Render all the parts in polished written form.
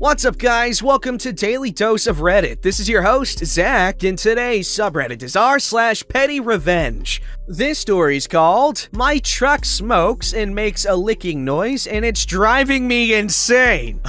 What's up, guys? Welcome to Daily Dose of Reddit. This is your host, Zach, and today's subreddit is r/PettyRevenge. This story's called, "My truck smokes and makes a licking noise, and it's driving me insane."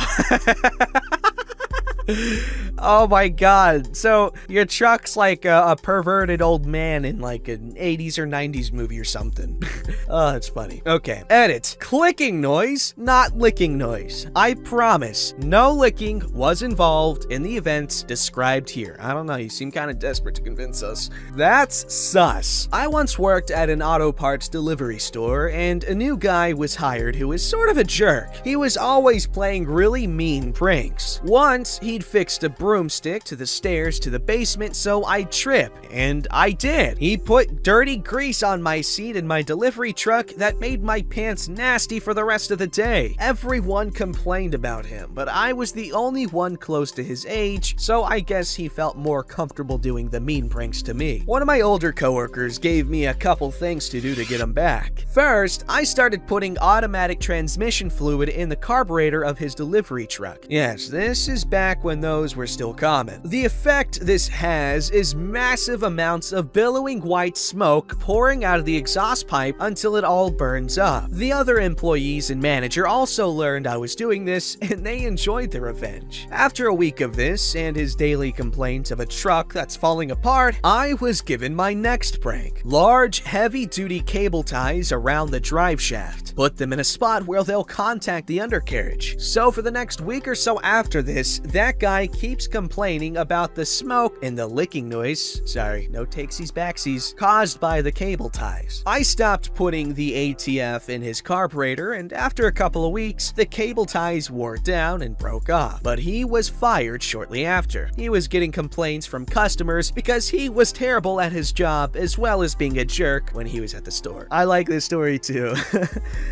Oh my god. So, your truck's like a perverted old man in like an 80s or 90s movie or something. Oh, that's funny. Okay. Edit. Clicking noise, not licking noise. I promise, no licking was involved in the events described here. I don't know, you seem kind of desperate to convince us. That's sus. I once worked at an auto parts delivery store, and a new guy was hired who was sort of a jerk. He was always playing really mean pranks. Once, he'd fixed a broomstick to the stairs to the basement so I'd trip, and I did. He put dirty grease on my seat in my delivery truck that made my pants nasty for the rest of the day. Everyone complained about him, but I was the only one close to his age, so I guess he felt more comfortable doing the mean pranks to me. One of my older coworkers gave me a couple things to do to get him back. First, I started putting automatic transmission fluid in the carburetor of his delivery truck. Yes, this is back when those were still common. The effect this has is massive amounts of billowing white smoke pouring out of the exhaust pipe until it all burns up. The other employees and manager also learned I was doing this, and they enjoyed the revenge. After a week of this and his daily complaints of a truck that's falling apart, I was given my next prank. Large, heavy-duty cable ties around the drive shaft. Put them in a spot where they'll contact the undercarriage. So for the next week or so after this, that guy keeps complaining about the smoke and the licking noise, sorry, no takesies backsies, caused by the cable ties. I stopped putting the ATF in his carburetor, and after a couple of weeks, the cable ties wore down and broke off, but he was fired shortly after. He was getting complaints from customers because he was terrible at his job as well as being a jerk when he was at the store. I like this story too.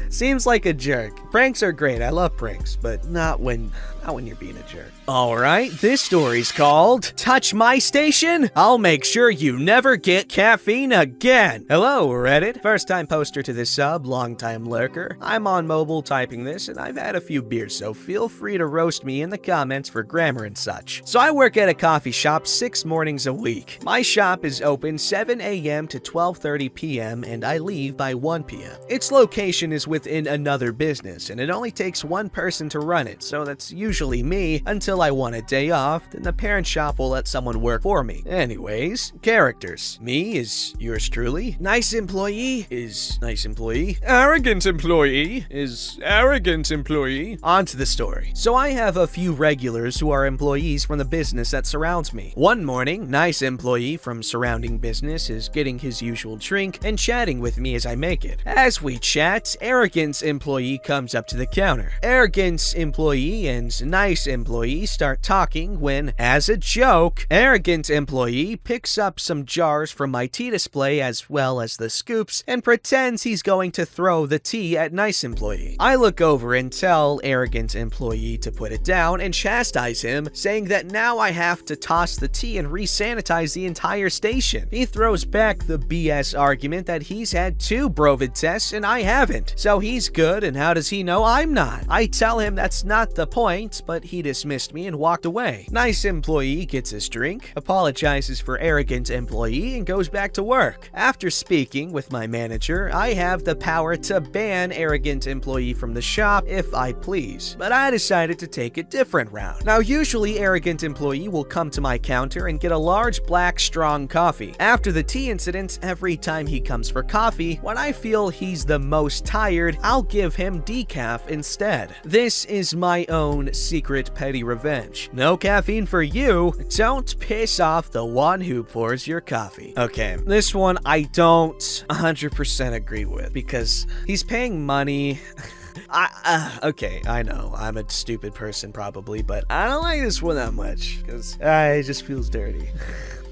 Seems like a jerk. Pranks are great, I love pranks, but not when you're being a jerk. Alright, this story's called, "Touch My Station? I'll make sure you never get caffeine again." Hello, Reddit. First time poster to this sub, long time lurker. I'm on mobile typing this, and I've had a few beers, so feel free to roast me in the comments for grammar and such. So I work at a coffee shop 6 mornings a week. My shop is open 7 a.m. to 12:30 p.m., and I leave by 1 p.m. Its location is within another business, and it only takes one person to run it, so that's usually me until I want a day off, then the parent shop will let someone work for me. Anyways, characters. Me is yours truly. Nice employee is nice employee. Arrogant employee is arrogant employee. On to the story. So I have a few regulars who are employees from the business that surrounds me. One morning, nice employee from surrounding business is getting his usual drink and chatting with me as I make it. As we chat, arrogance employee comes up to the counter. Arrogance employee and nice employee start talking when, as a joke, arrogant employee picks up some jars from my tea display as well as the scoops and pretends he's going to throw the tea at nice employee. I look over and tell arrogant employee to put it down and chastise him, saying that now I have to toss the tea and re-sanitize the entire station. He throws back the BS argument that he's had 2 Brovid tests and I haven't, so he's good and how does he know I'm not? I tell him that's not the point, but he dismissed me and walked away. Nice employee gets his drink, apologizes for arrogant employee, and goes back to work. After speaking with my manager, I have the power to ban arrogant employee from the shop if I please, but I decided to take a different route. Now, usually arrogant employee will come to my counter and get a large black strong coffee. After the tea incident, every time he comes for coffee, when I feel he's the most tired, I'll give him decaf instead. This is my own secret petty revenge. No caffeine for you. Don't piss off the one who pours your coffee. Okay, this one I don't 100% agree with because he's paying money. Okay, I know, I'm a stupid person probably, but I don't like this one that much because it just feels dirty.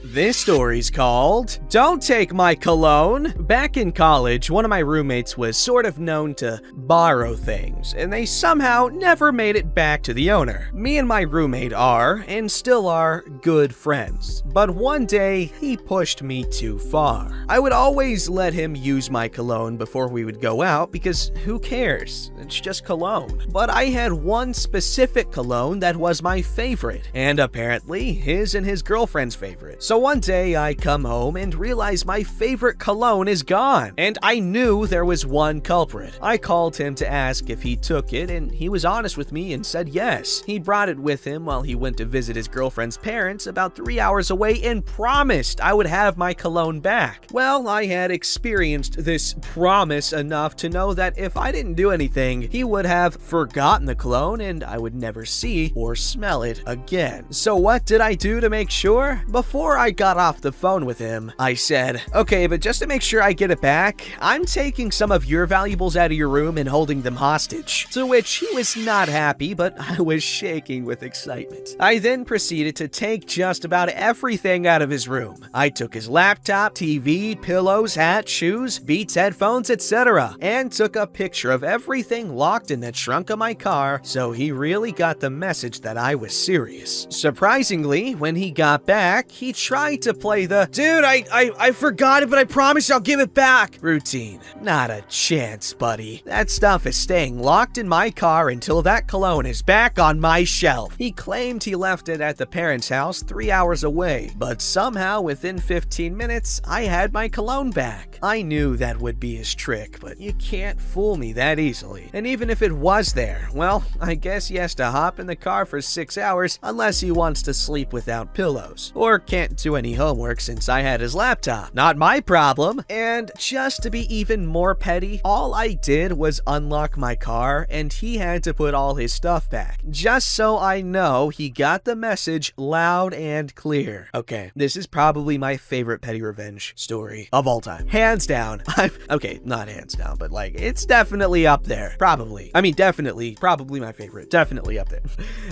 This story's called Don't Take My Cologne. Back in college, one of my roommates was sort of known to borrow things, and they somehow never made it back to the owner. Me and my roommate are, and still are, good friends. But one day, he pushed me too far. I would always let him use my cologne before we would go out because who cares? It's just cologne. But I had one specific cologne that was my favorite, and apparently his and his girlfriend's favorite. So one day I come home and realize my favorite cologne is gone, and I knew there was one culprit. I called him to ask if he took it, and he was honest with me and said yes. He brought it with him while he went to visit his girlfriend's parents about 3 hours away and promised I would have my cologne back. Well, I had experienced this promise enough to know that if I didn't do anything, he would have forgotten the cologne and I would never see or smell it again. So what did I do to make sure? Before I got off the phone with him, I said, okay, but just to make sure I get it back, I'm taking some of your valuables out of your room and holding them hostage. To which he was not happy, but I was shaking with excitement. I then proceeded to take just about everything out of his room. I took his laptop, TV, pillows, hat, shoes, Beats headphones, etc., and took a picture of everything locked in the trunk of my car, so he really got the message that I was serious. Surprisingly, when he got back, he tried to play the "dude, I forgot it, but I promise I'll give it back" routine. Not a chance, buddy. That stuff is staying locked in my car until that cologne is back on my shelf. He claimed he left it at the parents' house 3 hours away, but somehow within 15 minutes, I had my cologne back. I knew that would be his trick, but you can't fool me that easily. And even if it was there, well, I guess he has to hop in the car for 6 hours unless he wants to sleep without pillows, or can't do any homework since I had his laptop. Not my problem. And just to be even more petty, all I did was unlock my car and he had to put all his stuff back, just so I know he got the message loud and clear. Okay, this is probably my favorite PettyRevenge story of all time. Hands down. Okay, not hands down, but like, it's definitely up there. Probably. I mean, definitely. Probably my favorite. Definitely up there.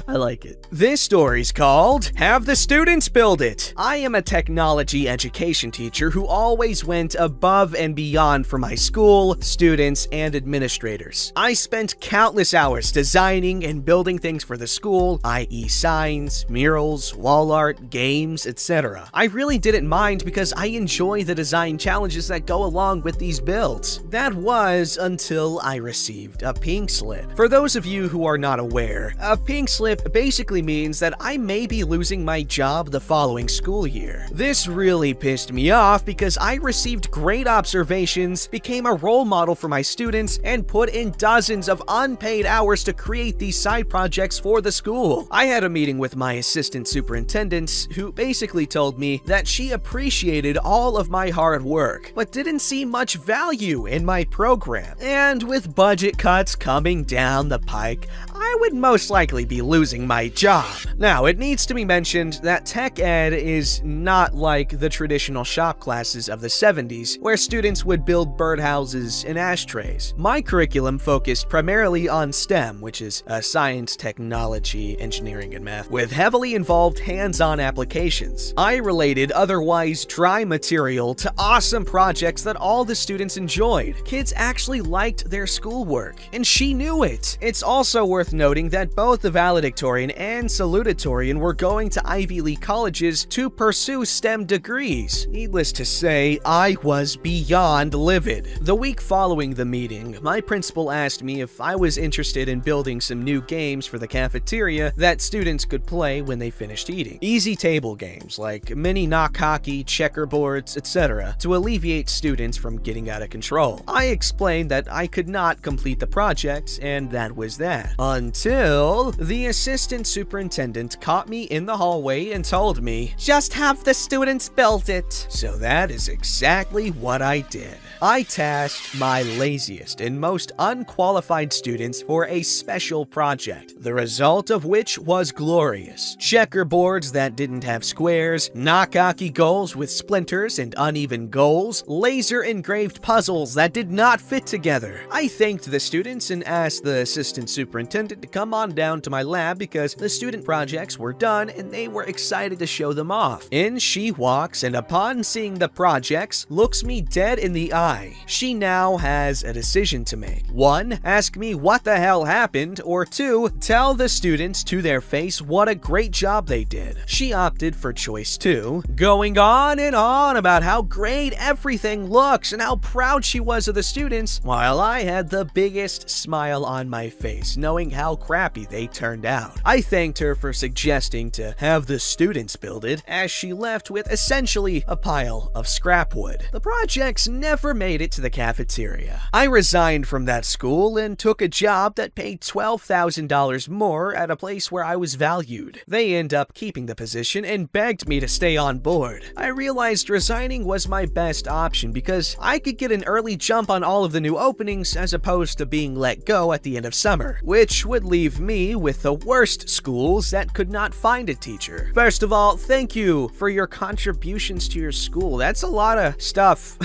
I like it. This story's called Have the Students Build It. I am a technology education teacher who always went above and beyond for my school, students, and administrators. I spent countless hours designing and building things for the school, i.e. signs, murals, wall art, games, etc. I really didn't mind because I enjoy the design challenges that go along with these builds. That was until I received a pink slip. For those of you who are not aware, a pink slip basically means that I may be losing my job the following school year. This really pissed me off because I received great observations, became a role model for my students, and put in dozens of unpaid hours to create these side projects for the school. I had a meeting with my assistant superintendent who basically told me that she appreciated all of my hard work, but didn't see much value in my program. And with budget cuts coming down the pike, I would most likely be losing my job. Now, it needs to be mentioned that tech ed is not like the traditional shop classes of the 70s, where students would build birdhouses and ashtrays. My curriculum focused primarily on STEM, which is science, technology, engineering, and math, with heavily involved hands-on applications. I related otherwise dry material to awesome projects that all the students enjoyed. Kids actually liked their schoolwork, and she knew it. It's also worth noting that both the valedictorian and salutatorian were going to Ivy League colleges to pursue STEM degrees. Needless to say, I was beyond livid. The week following the meeting, my principal asked me if I was interested in building some new games for the cafeteria that students could play when they finished eating. Easy table games like mini knock hockey, checkerboards, etc., to alleviate students from getting out of control. I explained that I could not complete the project, and that was that. Until the assistant superintendent caught me in the hallway and told me, "Just have the students build it." So that is exactly what I did. I tasked my laziest and most unqualified students for a special project, the result of which was glorious. Checkerboards that didn't have squares, knock hockey goals with splinters and uneven goals, laser engraved puzzles that did not fit together. I thanked the students and asked the assistant superintendent to come on down to my lab because the student projects were done and they were excited to show them off. In she walks, and upon seeing the projects, looks me dead in the eye. She now has a decision to make. 1. Ask me what the hell happened, or 2. Tell the students to their face what a great job they did. She opted for choice 2, going on and on about how great everything looks and how proud she was of the students, while I had the biggest smile on my face, knowing how crappy they turned out. I thanked her for suggesting to have the students build it, as she left with essentially a pile of scrap wood. The projects never made it to the cafeteria. I resigned from that school and took a job that paid $12,000 more at a place where I was valued. They end up keeping the position and begged me to stay on board. I realized resigning was my best option because I could get an early jump on all of the new openings as opposed to being let go at the end of summer, which would leave me with the worst schools that could not find a teacher. First of all, thank you for your contributions to your school. That's a lot of stuff.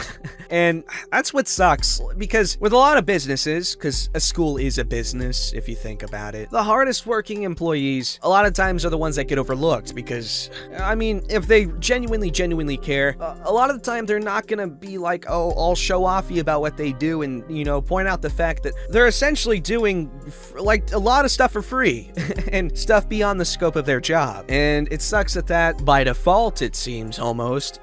And that's what sucks, because with a lot of businesses, because a school is a business if you think about it, the hardest working employees a lot of times are the ones that get overlooked because, I mean, if they genuinely care, a lot of the time they're not gonna be like, oh, all show-offy about what they do and, you know, point out the fact that they're essentially doing like a lot of stuff for free and stuff beyond the scope of their job. And it sucks that by default, it seems almost,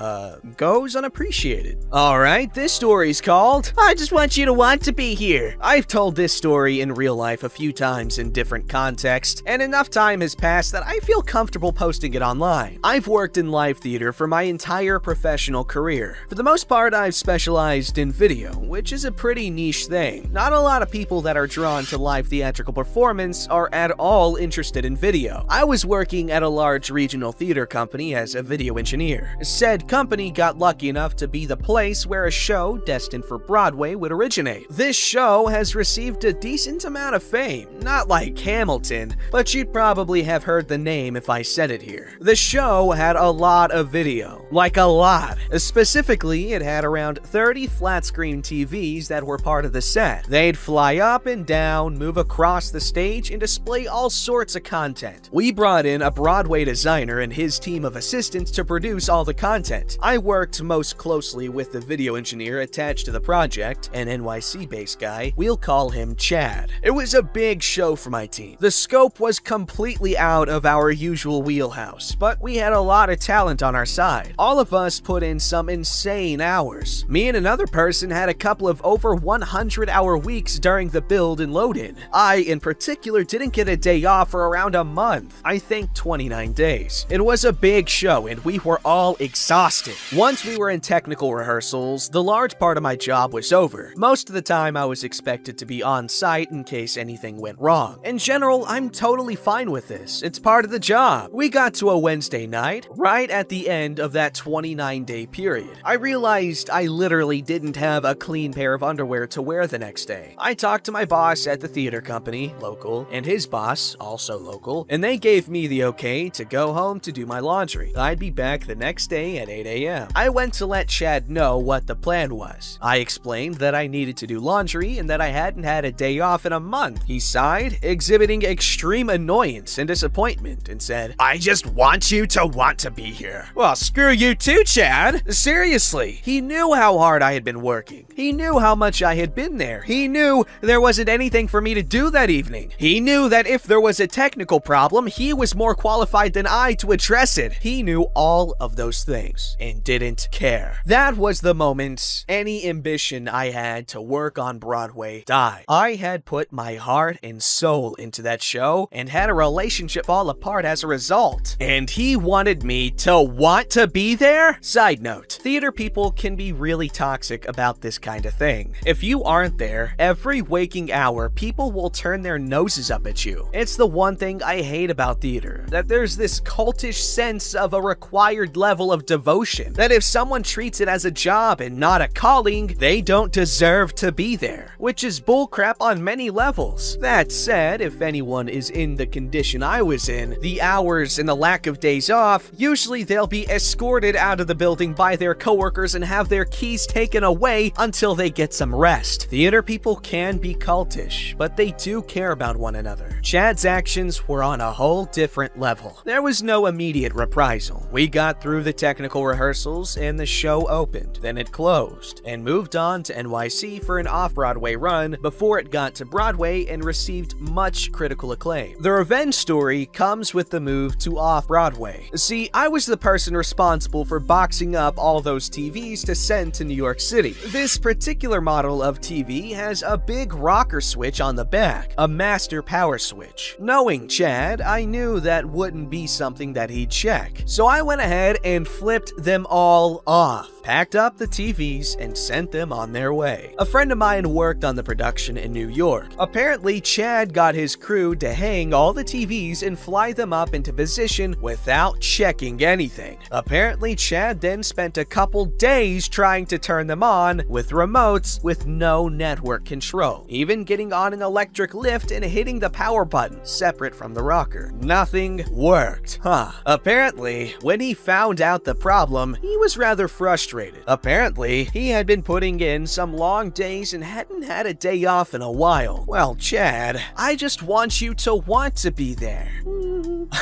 goes unappreciated. Alright, this story's called, I Just Want You to Want to Be Here. I've told this story in real life a few times in different contexts, and enough time has passed that I feel comfortable posting it online. I've worked in live theater for my entire professional career. For the most part, I've specialized in video, which is a pretty niche thing. Not a lot of people that are drawn to live theatrical performance are at all interested in video. I was working at a large regional theater company as a video engineer. Said company got lucky enough to be the place where a show destined for Broadway would originate. This show has received a decent amount of fame. Not like Hamilton, but you'd probably have heard the name if I said it here. The show had a lot of video. Like a lot. Specifically, it had around 30 flat screen TVs that were part of the set. They'd fly up and down, move across the stage, and display all sorts of content. We brought in a Broadway designer and his team of assistants to produce all the content. I worked most closely with the video engineer attached to the project, an NYC-based guy. We'll call him Chad. It was a big show for my team. The scope was completely out of our usual wheelhouse, but we had a lot of talent on our side. All of us put in some insane hours. Me and another person had a couple of over 100-hour weeks during the build and load-in. I, in particular, didn't get a day off for around a month. I think 29 days. It was a big show, and we were all exhausted. Once we were in technical rehearsals, the large part of my job was over. Most of the time, I was expected to be on site in case anything went wrong. In general, I'm totally fine with this. It's part of the job. We got to a Wednesday night, right at the end of that 29-day period. I realized I literally didn't have a clean pair of underwear to wear the next day. I talked to my boss at the theater company, local, and his boss, also local, and they gave me the okay to go home to do my laundry. I'd be back the next day at 8 a.m. I went to let Chad know what the plan was. I explained that I needed to do laundry and that I hadn't had a day off in a month. He sighed, exhibiting extreme annoyance and disappointment, and said, I just want you to want to be here. Well, screw you too, Chad. Seriously, he knew how hard I had been working. He knew how much I had been there. He knew there wasn't anything for me to do that evening. He knew that if there was a technical problem, he was more qualified than I to address it. He knew all of those things and didn't care. That was the moment any ambition I had to work on Broadway died. I had put my heart and soul into that show and had a relationship fall apart as a result. And he wanted me to want to be there? Side note, theater people can be really toxic about this kind of thing. If you aren't there, every waking hour, people will turn their noses up at you. It's the one thing I hate about theater, that there's this cultish sense of a required level of devotion, that if someone treats it as a job and not a calling, they don't deserve to be there, which is bullcrap on many levels. That said, if anyone is in the condition I was in, the hours and the lack of days off, usually they'll be escorted out of the building by their coworkers and have their keys taken away until they get some rest. Theater people can be cultish, but they do care about around one another. Chad's actions were on a whole different level. There was no immediate reprisal. We got through the technical rehearsals and the show opened. Then it closed and moved on to NYC for an off-Broadway run before it got to Broadway and received much critical acclaim. The revenge story comes with the move to off-Broadway. See, I was the person responsible for boxing up all those TVs to send to New York City. This particular model of TV has a big rocker switch on the back, a master power switch. Knowing Chad, I knew that wouldn't be something that he'd check. So I went ahead and flipped them all off, packed up the TVs, and sent them on their way. A friend of mine worked on the production in New York. Apparently, Chad got his crew to hang all the TVs and fly them up into position without checking anything. Apparently, Chad then spent a couple days trying to turn them on with remotes with no network control, even getting on an electric lift and hitting the power button separate from the rocker. Nothing worked. Apparently, when he found out the problem, he was rather frustrated. Apparently, he had been putting in some long days and hadn't had a day off in a while. Well, Chad, I just want you to want to be there.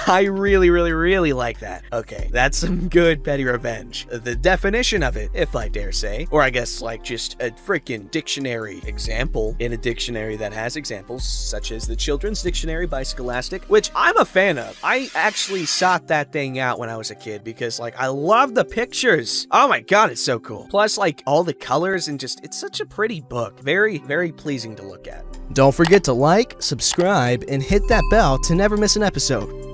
I really like that. Okay, that's some good petty revenge. The definition of it, if I dare say, or I guess like just a freaking dictionary example in a dictionary that has examples, such as the Children's Dictionary by Scholastic, which I'm a fan of. I actually sought that thing out when I was a kid because like I love the pictures. Oh my god, it's so cool. Plus like all the colors and just, it's such a pretty book. Very pleasing to look at. Don't forget to like, subscribe, and hit that bell to never miss an episode.